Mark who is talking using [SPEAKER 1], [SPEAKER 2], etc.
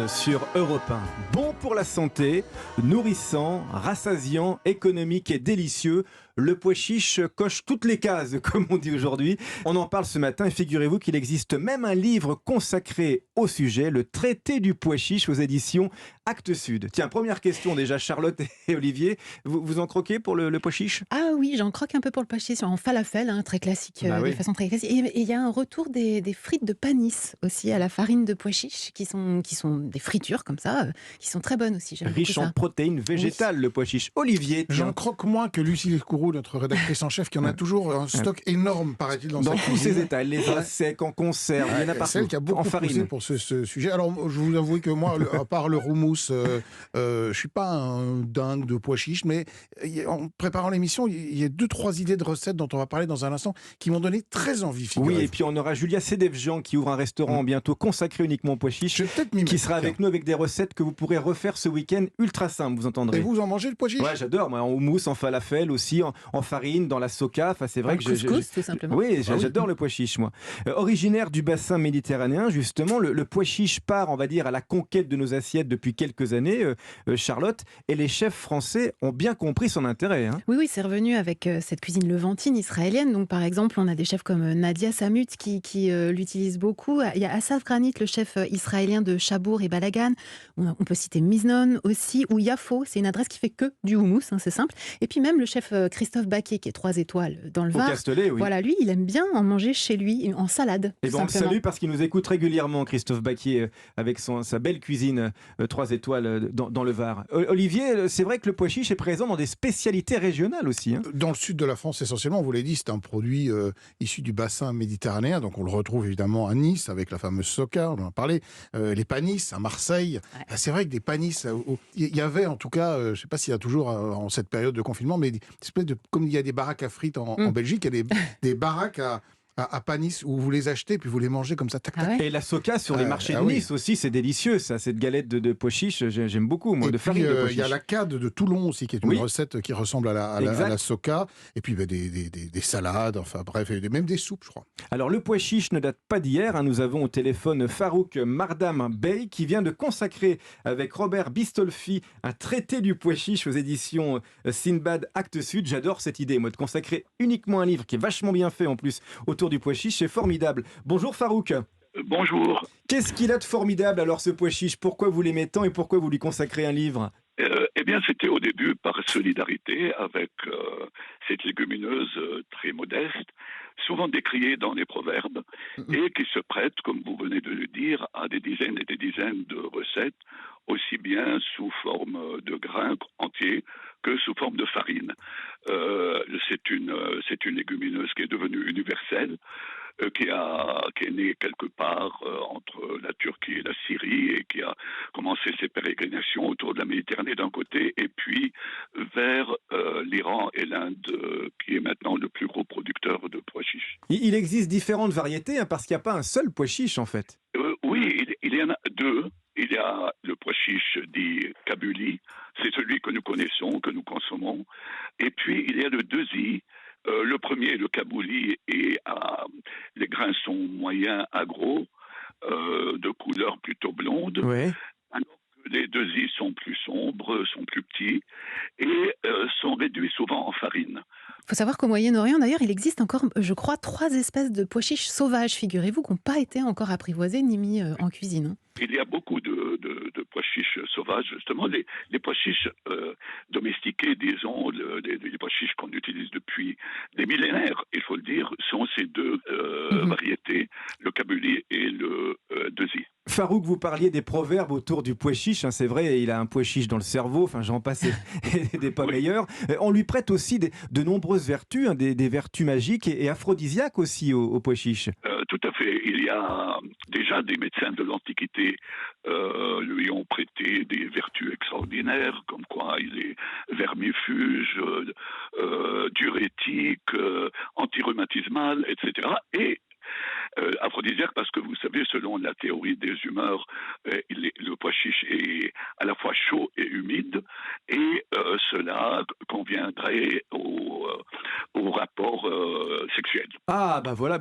[SPEAKER 1] Sur Europe 1. Bon pour la santé, nourrissant, rassasiant, économique et délicieux. Le pois chiche coche toutes les cases, comme on dit aujourd'hui. On en parle ce matin et figurez-vous qu'il existe même un livre consacré au sujet, le traité du pois chiche aux éditions Actes Sud. Tiens, première question déjà, Charlotte et Olivier. Vous en croquez pour le pois chiche ?
[SPEAKER 2] Ah oui, j'en croque un peu pour le pois chiche, en falafel, très classique,
[SPEAKER 1] Bah
[SPEAKER 2] de
[SPEAKER 1] oui.
[SPEAKER 2] façon très classique. Et il y a un retour des frites de panis aussi à la farine de pois chiche, qui sont des fritures comme ça, qui sont très bonnes aussi. J'aime beaucoup
[SPEAKER 1] Riche en
[SPEAKER 2] ça.
[SPEAKER 1] protéines végétales, le pois chiche. Olivier,
[SPEAKER 3] J'en
[SPEAKER 1] tiens.
[SPEAKER 3] croque moins que Lucie Lescourou, notre rédactrice en chef, qui en a toujours un stock énorme, paraît-il, dans
[SPEAKER 1] Dans
[SPEAKER 3] sa
[SPEAKER 1] tous
[SPEAKER 3] cuisine.
[SPEAKER 1] ses états, elle les a secs, en conserve, il y en a partout.
[SPEAKER 3] Celle qui a
[SPEAKER 1] En
[SPEAKER 3] beaucoup poussé
[SPEAKER 1] farine.
[SPEAKER 3] pour ce sujet. Alors, je vous avoue que moi, à part le houmous, je suis pas un dingue de pois chiche, mais en préparant l'émission, il y a 2-3 idées de recettes dont on va parler dans un instant qui m'ont donné très envie,
[SPEAKER 1] Oui,
[SPEAKER 3] figurez-vous.
[SPEAKER 1] et puis on aura Julia Sedevjian qui ouvre un restaurant bientôt consacré uniquement au pois chiche,
[SPEAKER 3] Je vais peut-être m'y
[SPEAKER 1] qui
[SPEAKER 3] mettre,
[SPEAKER 1] sera avec
[SPEAKER 3] tiens.
[SPEAKER 1] nous avec des recettes que vous pourrez refaire ce week-end, ultra simple, vous entendrez.
[SPEAKER 3] Et vous en mangez le pois chiche?
[SPEAKER 1] Ouais, j'adore, moi, en houmous, en falafel aussi, en farine, dans la soca, enfin c'est vrai
[SPEAKER 2] En
[SPEAKER 1] que
[SPEAKER 2] couscous, tout simplement.
[SPEAKER 1] Oui,
[SPEAKER 3] Ah oui.
[SPEAKER 1] j'adore le pois chiche, moi. Originaire du bassin méditerranéen, justement, le pois chiche part, on va dire, à la conquête de nos assiettes depuis quelques années, Charlotte, et les chefs français ont bien compris son intérêt. Hein.
[SPEAKER 2] Oui, c'est revenu avec cette cuisine levantine israélienne. Donc, par exemple, on a des chefs comme Nadia Samut qui l'utilisent beaucoup. Il y a Assaf Granit, le chef israélien de Chabour et Balagan. On peut citer Miznon aussi, ou Yafo. C'est une adresse qui fait que du houmous, c'est simple. Et puis même le chef Christophe Baquet, qui est 3 étoiles dans le
[SPEAKER 1] Au
[SPEAKER 2] Var.
[SPEAKER 1] Castellet, oui.
[SPEAKER 2] Voilà, lui, il aime bien en manger chez lui, en salade.
[SPEAKER 1] Et
[SPEAKER 2] tout
[SPEAKER 1] ben on le
[SPEAKER 2] simplement.
[SPEAKER 1] salue parce qu'il nous écoute régulièrement, Christophe Baquier, avec sa belle cuisine 3 étoiles dans le Var. Olivier, c'est vrai que le pois chiche est présent dans des spécialités régionales aussi. Hein.
[SPEAKER 3] Dans le sud de la France, essentiellement, on vous l'a dit, c'est un produit issu du bassin méditerranéen. Donc, on le retrouve évidemment à Nice, avec la fameuse soca, on en a parlé. Les panis à Marseille.
[SPEAKER 2] Ouais.
[SPEAKER 3] C'est vrai que des panis, il y avait en tout cas, je ne sais pas s'il y a toujours en cette période de confinement, mais des espèces de, comme il y a des baraques à frites en Belgique, il y a des baraques à panis où vous les achetez puis vous les mangez comme ça, tac, tac.
[SPEAKER 2] Ah ouais.
[SPEAKER 1] Et la soca sur les marchés de
[SPEAKER 3] oui.
[SPEAKER 1] Nice aussi, c'est délicieux, ça, cette galette de pois chiche, j'aime beaucoup, moi,
[SPEAKER 3] Et
[SPEAKER 1] de
[SPEAKER 3] puis,
[SPEAKER 1] farine de pois
[SPEAKER 3] il y a
[SPEAKER 1] chiche.
[SPEAKER 3] la cade de Toulon aussi, qui est une
[SPEAKER 1] Oui.
[SPEAKER 3] recette qui ressemble à
[SPEAKER 1] Exact.
[SPEAKER 3] la soca. Et puis, des salades, enfin bref, et même des soupes, je crois.
[SPEAKER 1] Alors le pois chiche ne date pas d'hier, hein. Nous avons au téléphone Farouk Mardam Bey qui vient de consacrer avec Robert Bistolfi un traité du pois chiche aux éditions Sinbad Actes Sud. J'adore cette idée, moi, de consacrer uniquement un livre qui est vachement bien fait en plus autour du pois chiche, c'est formidable. Bonjour Farouk.
[SPEAKER 4] Bonjour.
[SPEAKER 1] Qu'est-ce qu'il a de formidable alors ce pois chiche ? Pourquoi vous l'aimez tant et pourquoi vous lui consacrez un livre ?
[SPEAKER 4] Eh bien, c'était au début par solidarité avec cette légumineuse très modeste, souvent décriée dans les proverbes, et qui se prête, comme vous venez de le dire, à des dizaines et des dizaines de recettes, aussi bien sous forme de grains entiers que sous forme de farine. C'est une légumineuse qui est devenue universelle, qui est née quelque part entre la Turquie et la Syrie et qui a commencé ses pérégrinations autour de la Méditerranée d'un côté et puis vers l'Iran et l'Inde qui est maintenant le plus gros producteur de pois chiches.
[SPEAKER 1] Il existe différentes variétés, hein, parce qu'il n'y a pas un seul pois chiche en fait.
[SPEAKER 4] Oui, il y en a deux. Il y a le pois chiche dit kabuli, c'est celui que nous connaissons, que nous consommons. Et puis il y a le deuxi. Le premier, le kabouli, les grains sont moyens à gros, de couleur plutôt blonde.
[SPEAKER 1] Ouais.
[SPEAKER 4] Alors que les deuxis sont plus sombres, sont plus petits et sont réduits souvent en farine.
[SPEAKER 2] Il faut savoir qu'au Moyen-Orient, d'ailleurs, il existe encore, je crois, 3 espèces de pois chiches sauvages, figurez-vous, qui n'ont pas été encore apprivoisés ni mis en cuisine.
[SPEAKER 4] Il y a beaucoup de pois chiches sauvages, justement. Les pois chiches domestiqués, disons, les pois chiches qu'on utilise depuis des millénaires, il faut le dire, sont ces deux variétés, le kabuli et le deuxi.
[SPEAKER 1] Farouk, vous parliez des proverbes autour du pois chiche, hein, c'est vrai, il a un pois chiche dans le cerveau, enfin j'en passe et des pas
[SPEAKER 4] Oui.
[SPEAKER 1] meilleurs. On lui prête aussi de nombreuses vertus, hein, des vertus magiques et aphrodisiaques aussi au pois chiche.
[SPEAKER 4] Tout à fait. Il y a déjà des médecins de l'Antiquité lui ont prêté des vertus extraordinaires, comme quoi il est vermifuge, diurétique, antirhumatismal, etc. Et aphrodisiaque parce que vous savez, selon la théorie des humeurs, le pois chiche est à la fois chaud et humide et cela conviendrait au rapport sexuel.
[SPEAKER 1] Ah bah voilà.